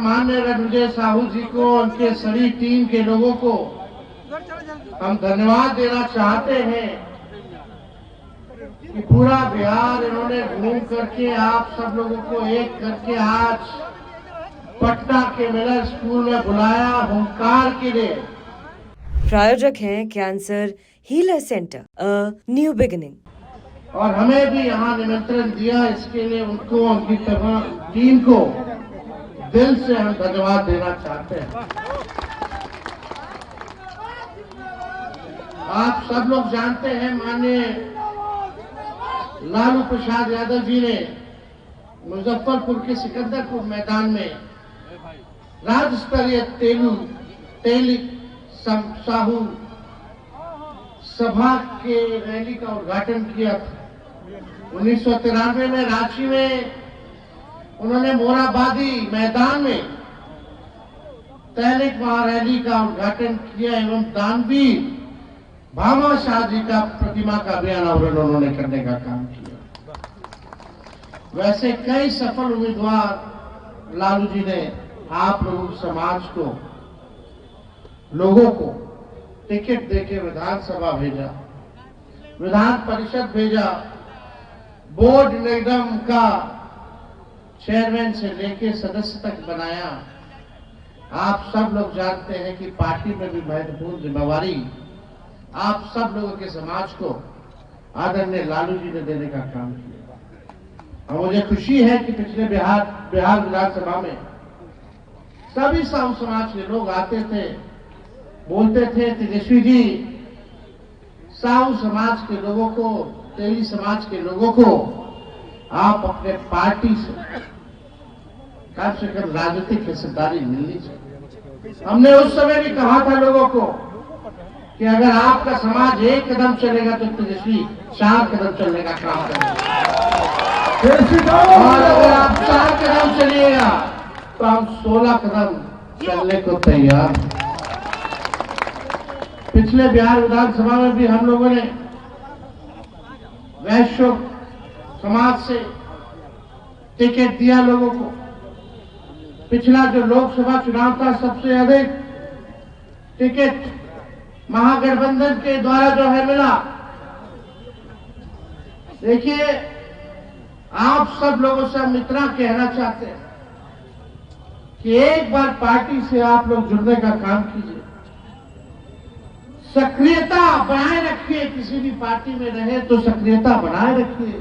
सम्मान्य रणविजय साहू जी को, उनके सभी टीम के लोगों को हम धन्यवाद देना चाहते हैं कि पूरा बिहार इन्होंने घूम करके आप सब लोगों को एक करके आज पटना के मिलर स्कूल में बुलाया हुंकार के लिए। प्रायोजक हैं cancer healer centre, a new beginning. और हमें भी यहाँ निमंत्रण दिया, इसके लिए उनको, उनकी टीम को दिल से हम धन्यवाद देना चाहते हैं। आप सब लोग जानते हैं, माननीय लालू प्रसाद यादव जी ने मुजफ्फरपुर के सिकंदरपुर मैदान में राज्य स्तरीय तेली साहू सभा के रैली का उद्घाटन किया था। 1993 में रांची में उन्होंने मोराबादी मैदान में तैलिक महारैली का उद्घाटन किया एवं दानवीर भामा शाह जी का प्रतिमा का भी अनावरण उन्होंने करने का काम किया। वैसे कई सफल उम्मीदवार लालू जी ने आप लोगों समाज को, लोगों को टिकट देके विधानसभा भेजा, विधान परिषद भेजा, बोर्ड निगम का चेयरमैन से लेके सदस्य तक बनाया। आप सब लोग जानते हैं कि पार्टी में भी महत्वपूर्ण जिम्मेवारी आप सब लोगों के समाज को आदरणीय लालू जी ने देने का काम किया। और मुझे खुशी है कि पिछले बिहार विधानसभा में सभी साहू समाज के लोग आते थे, बोलते थे, तेजस्वी जी साहू समाज के लोगों को, तेली समाज के लोगों को आप अपने पार्टी से कम राजनीतिक हिस्सेदारी मिलनी चाहिए। हमने उस समय भी कहा था लोगों को कि अगर आपका समाज एक कदम चलेगा तो तेजस्वी 4 कदम चलने का काम करेगा, और अगर आप 4 कदम चलिएगा तो हम 16 कदम चलने को तैयार। पिछले बिहार विधानसभा में भी हम लोगों ने वैश्य समाज से टिकट दिया लोगों को। पिछला जो लोकसभा चुनाव था, सबसे अधिक टिकट महागठबंधन के द्वारा जो है मिला। देखिए, आप सब लोगों से हम इतना कहना चाहते हैं कि एक बार पार्टी से आप लोग जुड़ने का काम कीजिए, सक्रियता बनाए रखिए। किसी भी पार्टी में रहे तो सक्रियता बनाए रखिए।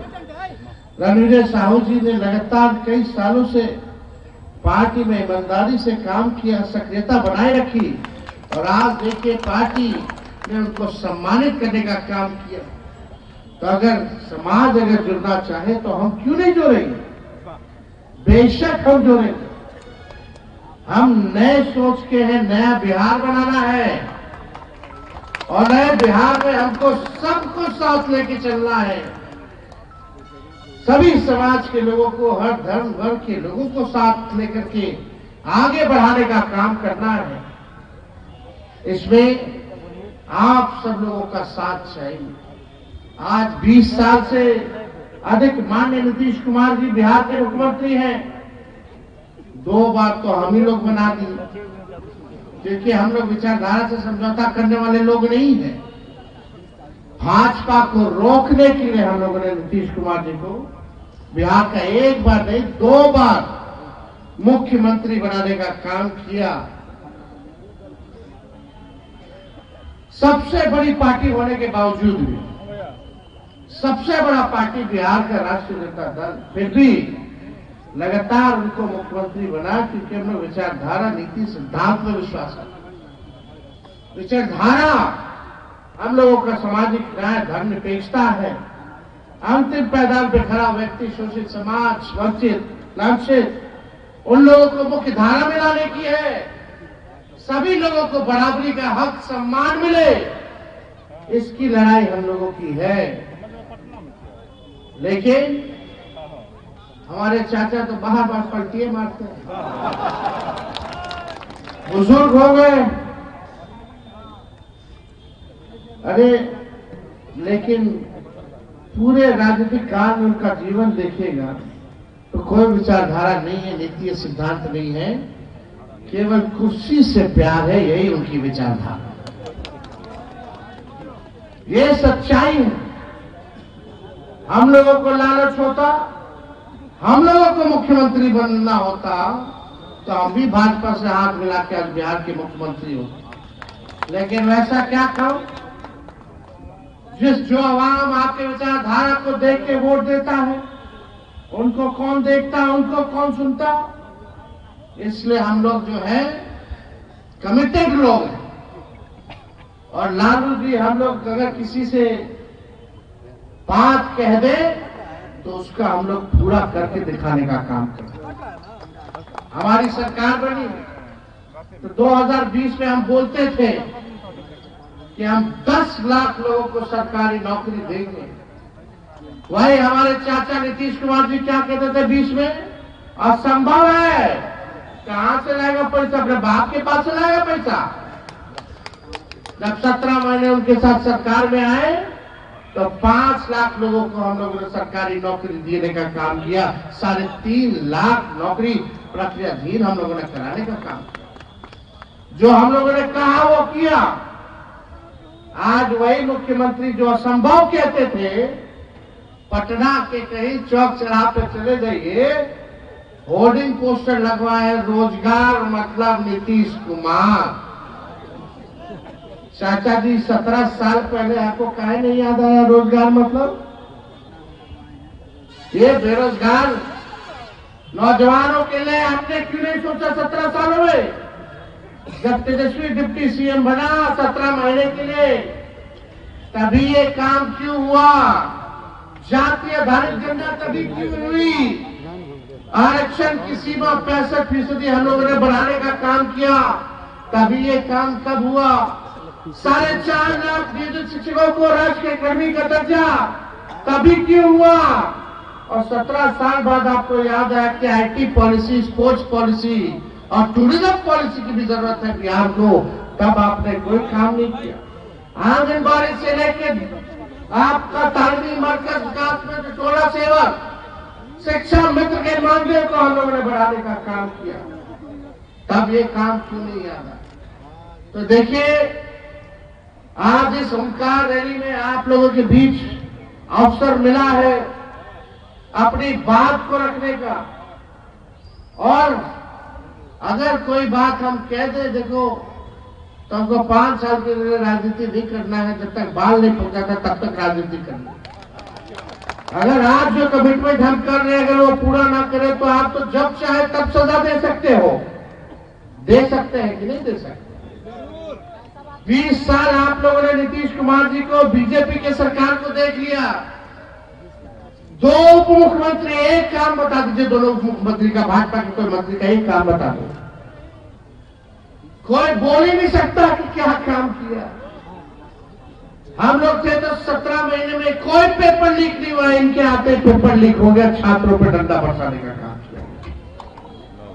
रणविजय साहू जी ने लगातार कई सालों से पार्टी में ईमानदारी से काम किया, सक्रियता बनाए रखी, और आज देखिए पार्टी ने उनको सम्मानित करने का काम किया। तो अगर समाज अगर जुड़ना चाहे तो हम क्यों नहीं जुड़ेंगे? बेशक हम जुड़ेंगे। हम नए सोच के हैं, नया बिहार बनाना है, और नए बिहार में हमको सबको साथ लेके चलना है। सभी समाज के लोगों को, हर धर्म वर्ग के लोगों को साथ लेकर के आगे बढ़ाने का काम करना है। इसमें आप सब लोगों का साथ चाहिए। आज 20 साल से अधिक माननीय नीतीश कुमार जी बिहार के मुख्यमंत्री हैं। 2 बार तो हम ही लोग बना दिए, क्योंकि हम लोग विचारधारा से समझौता करने वाले लोग नहीं हैं। भाजपा को रोकने के लिए हम लोगों ने नीतीश कुमार जी को बिहार का 1 बार नहीं 2 बार मुख्यमंत्री बनाने का काम किया। सबसे बड़ी पार्टी होने के बावजूद भी, सबसे बड़ा पार्टी बिहार का राष्ट्रीय जनता दल, फिर भी लगातार उनको मुख्यमंत्री बना, क्योंकि हम लोग विचारधारा, नीति, सिद्धांत में विश्वास करते। विचारधारा हम लोगों का सामाजिक न्याय, धर्मनिरपेक्षता है। अंतिम पैदान पे खड़ा व्यक्ति, शोषित समाज, वंचित, लांछित, उन लोगों को मुख्य धारा में लाने की है। सभी लोगों को बराबरी का हक, सम्मान मिले, इसकी लड़ाई हम लोगों की है। लेकिन हमारे चाचा तो बाहर बाहर पलटिए मारते हैं, बुजुर्ग हो गए। अरे लेकिन पूरे राजनीतिक काल में उनका जीवन देखिएगा तो कोई विचारधारा नहीं है, नीति सिद्धांत नहीं है। केवल कुर्सी से प्यार है, यही उनकी विचारधारा, ये सच्चाई है। हम लोगों को लालच होता, हम लोगों को मुख्यमंत्री बनना होता तो हम भी भाजपा से हाथ मिला के आज बिहार के मुख्यमंत्री होते। लेकिन वैसा क्या करो, जो आवाम आपके विचारधारा को देख के वोट देता है, उनको कौन देखता, उनको कौन सुनता। इसलिए हम लोग जो है कमिटेड लोग हैं। और लालू जी, हम लोग अगर किसी से बात कह दे तो उसका हम लोग पूरा करके दिखाने का काम करते। हमारी सरकार बनी तो 2020 में हम बोलते थे कि हम 10 लाख लोगों को सरकारी नौकरी देंगे। वही हमारे चाचा नीतीश कुमार जी क्या कहते थे 20 में, असंभव है, कहां से लाएगा पैसा, अपने बाप के पास से लाएगा पैसा। जब 17 महीने उनके साथ सरकार में आए तो 5 लाख लोगों को हम लोगों ने सरकारी नौकरी देने का काम किया। 3.5 लाख नौकरी प्रक्रियाधीन हम लोगों ने कराने का काम किया। जो हम लोगों ने कहा वो किया। आज वही मुख्यमंत्री जो असंभव कहते थे, पटना के कहीं चौक चौराहे पे चले जाइए, होर्डिंग पोस्टर लगवाए, रोजगार मतलब नीतीश कुमार। चाचा जी 17 साल पहले आपको काहे नहीं याद आया रोजगार मतलब? ये बेरोजगार नौजवानों के लिए हमने क्यों नहीं सोचा 17 सालों में? जब तेजस्वी डिप्टी सीएम बना 17 महीने के लिए, तभी ये काम क्यों हुआ? जातीय आधारित जनगणना तभी क्यों हुई? आरक्षण की सीमा 65% हम लोगों ने बढ़ाने का काम किया, तभी ये काम कब हुआ? 4.5 लाख नियोजित शिक्षकों को राष्ट्रीय कर्मी का दर्जा तभी क्यों हुआ? और 17 साल बाद आपको याद है कि आईटी पॉलिसी, स्पोर्ट्स पॉलिसी और टूरिज्म पॉलिसी की भी जरूरत है बिहार को, तब आपने कोई काम नहीं किया। आंगनबाड़ी से लेकर आपका तालीमी मरकज विकास में टोला सेवक, शिक्षा मित्र के मामले को हम लोगों ने बढ़ाने का काम किया, तब ये काम क्यों नहीं याद आया? तो देखिए, आज इस ओंकार रैली में आप लोगों के बीच अवसर मिला है अपनी बात को रखने का। और अगर कोई बात हम कह दे, देखो तो हमको 5 साल के लिए राजनीति नहीं करना है, जब तक बाल नहीं पहुंचाता तब तक राजनीति करनी है। अगर आज जो कमिटमेंट हम कर रहे हैं अगर वो पूरा ना करे तो आप तो जब चाहे तब सजा दे सकते हो। दे सकते हैं कि नहीं दे सकते? 20 साल आप लोगों ने नीतीश कुमार जी को, बीजेपी के सरकार को देख लिया। 2 उप मुख्यमंत्री, एक काम बता दीजिए दोनों उप मुख्यमंत्री का, भाजपा के कोई मंत्री का एक काम बता दो। कोई बोल ही नहीं सकता कि क्या काम किया। हम लोग थे तो 17 महीने में कोई पेपर लीक नहीं हुआ, इनके आते पेपर लीक हो गया, छात्रों पर डंडा बरसाने का काम किया।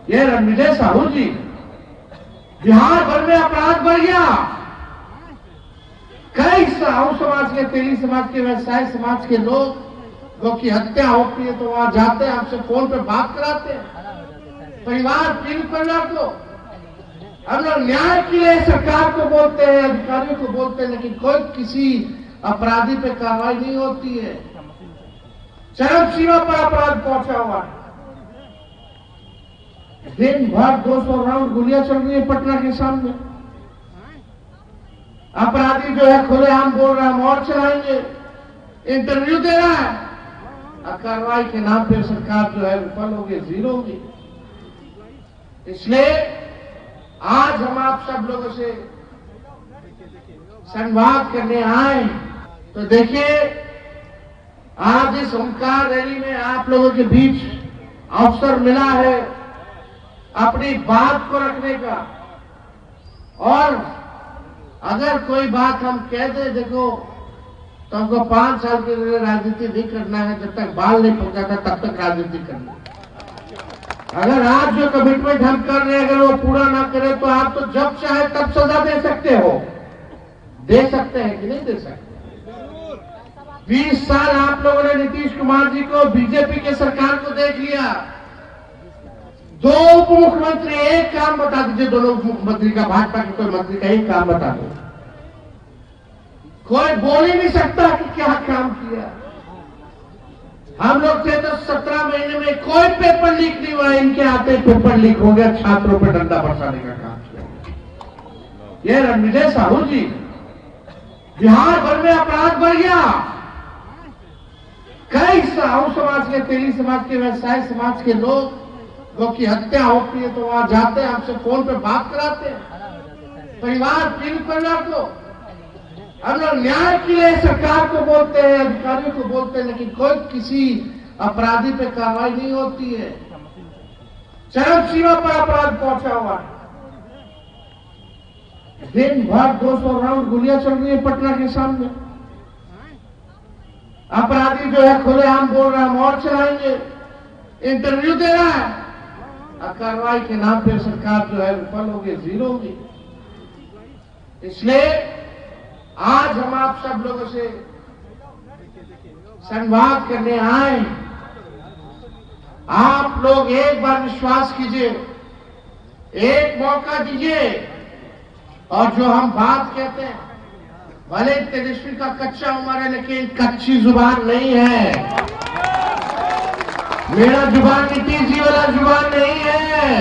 ये रणविजय साहू जी, बिहार भर में अपराध बढ़ गया। कई साहू समाज के, तेली समाज के, व्यवसाय समाज के लोगों की हत्या होती है तो वहां जाते हैं, हमसे फोन पे बात कराते हैं, परिवार, पीड़ित परिवार को। हम लोग न्याय के लिए सरकार को बोलते हैं, अधिकारियों को बोलते हैं, लेकिन कोई किसी अपराधी पे कार्रवाई नहीं होती है। चरम सीमा पर अपराध पहुंचा हुआ है। दिन भर 200 राउंड गोलियां चल रही है पटना के सामने। अपराधी जो है खुलेआम बोल रहा है हम और चलाएंगे, इंटरव्यू दे रहा है, और कार्रवाई के नाम पे सरकार जो है विफल होगी, जीरो होगी। इसलिए आज हम आप सब लोगों से संवाद करने आए। तो देखिए, आज इस ओंकार रैली में आप लोगों के बीच अवसर मिला है अपनी बात को रखने का। और अगर कोई बात हम कह दे, देखो तो हमको 5 साल के लिए राजनीति नहीं करना है, जब तक बाल नहीं पहुंचाता तब तक राजनीति करनी है। अगर आज जो कमिटमेंट हम कर रहे हैं अगर वो पूरा ना करे तो आप तो जब चाहे तब सजा दे सकते हो। दे सकते हैं कि नहीं दे सकते? 20 साल आप लोगों ने नीतीश कुमार जी को, बीजेपी के सरकार को देख लिया। दो उप मुख्यमंत्री, एक काम बता दीजिए दोनों उप मुख्यमंत्री का, भाजपा के कोई मंत्री का एक काम बता दो। कोई बोल ही नहीं सकता कि क्या काम किया। हम लोग थे तो 17 महीने में कोई पेपर लीक नहीं हुआ, इनके आते पेपर लीक हो गया, छात्रों पर डंडा बरसाने का काम किया। ये रणविजय साहू जी, बिहार भर में अपराध बढ़ गया। कई साहू समाज के, तेली समाज के, व्यवसाय समाज के लोग की हत्या होती है तो वहां जाते हैं, हमसे फोन पे बात कराते हैं, परिवार पीड़ित परिवार को। हम लोग न्याय के लिए सरकार को बोलते हैं, अधिकारियों को बोलते हैं, लेकिन कोई किसी अपराधी पे कार्रवाई नहीं होती है। चरम सीमा पर अपराध पहुंचा हुआ है। दिन भर 200 राउंड गोलियां चल रही है पटना के सामने। अपराधी जो है खुलेआम बोल रहा है हम और चलाएंगे, इंटरव्यू दे रहा है, और कार्रवाई के नाम पे सरकार जो है विफल होगी, जीरो होगी। इसलिए आज हम आप सब लोगों से संवाद करने आए। आप लोग एक बार विश्वास कीजिए, एक मौका दीजिए, और जो हम बात कहते हैं, भले तेजस्वी का कच्चा उम्र है लेकिन कच्ची जुबान नहीं है। मेरा जुबान नीतीश जी वाला जुबान नहीं है।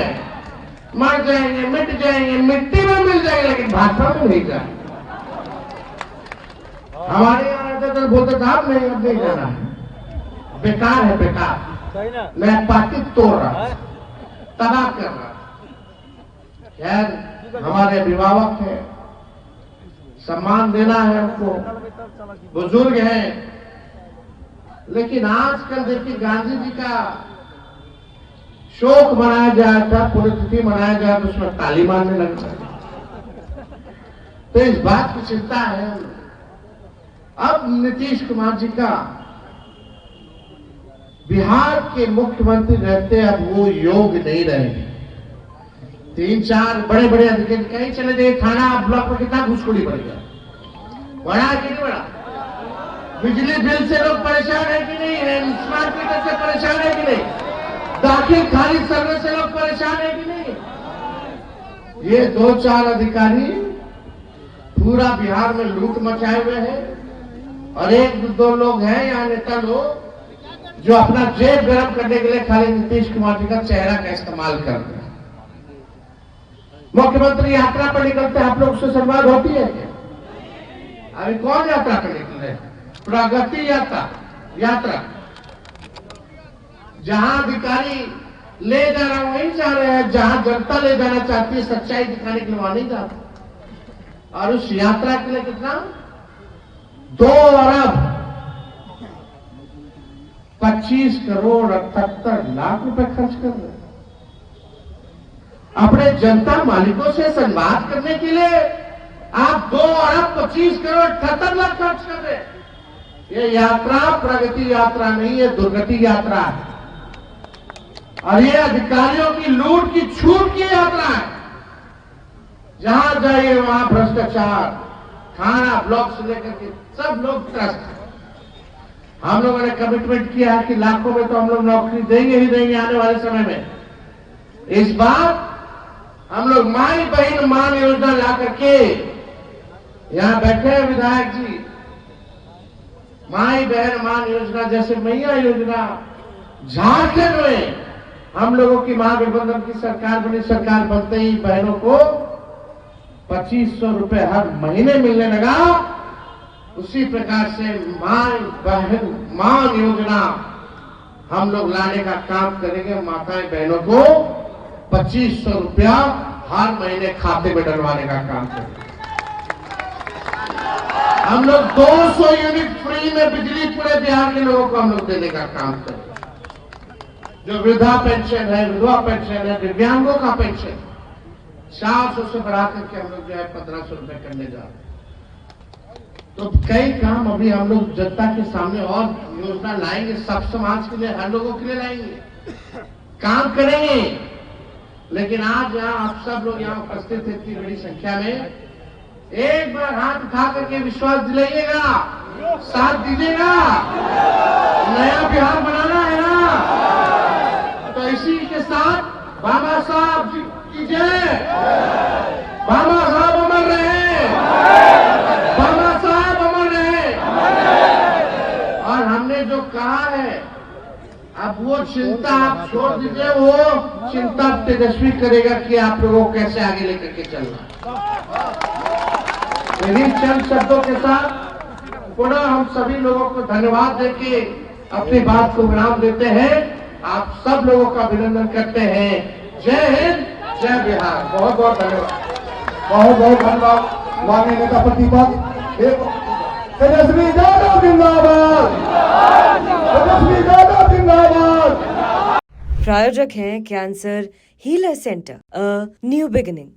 मर जाएंगे, मिट जाएंगे, मिट्टी में मिल जाएंगे, लेकिन भाजपा में नहीं जाएंगे। हमारे यहाँ रहते तो बोलते था अब नहीं, अब नहीं जाना है, बेकार है, बेकार, मैं पार्टी तोड़ रहा, तबाह कर रहा। खैर हमारे अभिभावक है, सम्मान देना है हमको, बुजुर्ग हैं, लेकिन आजकल देखिए गांधी जी का शोक मनाया जाता, पुण्यतिथि मनाया जाए तो उसमें ताली मारने लगता है। तो इस बात की चिंता है। अब नीतीश कुमार जी का बिहार के मुख्यमंत्री रहते अब वो योग नहीं रहेंगे। 3-4 बड़े बड़े अधिकारी कहीं चले गए, थाना ब्लॉक में कितना घुसखोरी बढ़ गया, बढ़ा कि नहीं बढ़ा? बिजली बिल से लोग परेशान है कि नहीं है? स्मार्ट मीटर से परेशान है कि नहीं? दाखिल खारिज सर्वे से लोग परेशान है कि नहीं? ये 2-4 अधिकारी पूरा बिहार में लूट मचाए हुए हैं, और 1-2 लोग हैं यहाँ नेता लोग जो अपना जेब गर्म करने के लिए खाली नीतीश कुमार जी का चेहरा का इस्तेमाल कर रहे हैं। मुख्यमंत्री यात्रा पर निकलते हैं, आप लोग से संवाद होती है क्या? अभी कौन यात्रा पर निकल रहे हैं? प्रगति यात्रा जहां अधिकारी ले जा रहा वहीं जा रहे हैं, जहां जनता ले जाना चाहती है, सच्चाई दिखाने के लिए वहां नहीं जाता। और उस यात्रा के लिए कितना 2 अरब 25 करोड़ 78 लाख रुपए खर्च कर रहे हैं अपने जनता मालिकों से संवाद करने के लिए। आप 2 अरब 25 करोड़ 78 लाख खर्च कर रहे हैं। ये यात्रा प्रगति यात्रा नहीं है, दुर्गति यात्रा है, और ये अधिकारियों की लूट की छूट की यात्रा है। जहां जाइए वहां भ्रष्टाचार, थाना ब्लॉक से लेकर के सब लोग त्रस्त हैं। हम लोगों ने कमिटमेंट किया है कि लाखों में तो हम लोग नौकरी देंगे ही देंगे आने वाले समय में। इस बार हम लोग माई बहन मान योजना ला करके, यहां बैठे हैं विधायक जी, माई बहन मान योजना जैसे मैया योजना, झारखंड में हम लोगों की महागठबंधन की सरकार बनी, सरकार बनते ही बहनों को 2500 रुपए हर महीने मिलने लगा। उसी प्रकार से माई बहन मान योजना हम लोग लाने का काम करेंगे। माताएं बहनों को 2500 रुपया हर महीने खाते में डलवाने का काम करेंगे। हम लोग 200 यूनिट फ्री में बिजली पूरे बिहार के लोगों को हम लोग देने का काम करेंगे। जो वृद्धा पेंशन है, विधवा पेंशन है, दिव्यांगों का पेंशन 400 से बढ़ा करके हम लोग जो है 1500 रुपए करने जा रहे हैं। तो कई काम अभी हम लोग जनता के सामने और योजना लाएंगे, सब समाज के लिए, हर लोगों के लिए लाएंगे, काम करेंगे। लेकिन आज यहाँ आप सब लोग यहाँ उपस्थित इतनी बड़ी संख्या में, एक बार हाथ उठा करके विश्वास दिलाइएगा, साथ दीजिएगा, नया बिहार बनाना है ना। तो इसी के साथ बाबा साहब की जय। बाबा साहब अमर रहे, बाबा साहब अमर रहे। और हमने जो कहा है, अब वो चिंता आप छोड़ दीजिए, वो चिंता तेजस्वी करेगा कि आप लोगों को कैसे आगे लेकर के चलना। इन्हीं चंद शब्दों के साथ पुनः हम सभी लोगों को धन्यवाद देके अपनी बात को विराम देते हैं। आप सब लोगों का अभिनंदन करते हैं। जय हिंद, जय बिहार। बहुत बहुत धन्यवाद। बहुत बहुत धन्यवाद माननीय नेता प्रतिपक्ष तेजस्वी यादव जिंदाबाद, तेजस्वी यादव जिंदाबाद। प्रायोजक हैं cancer healer centre, a new beginning.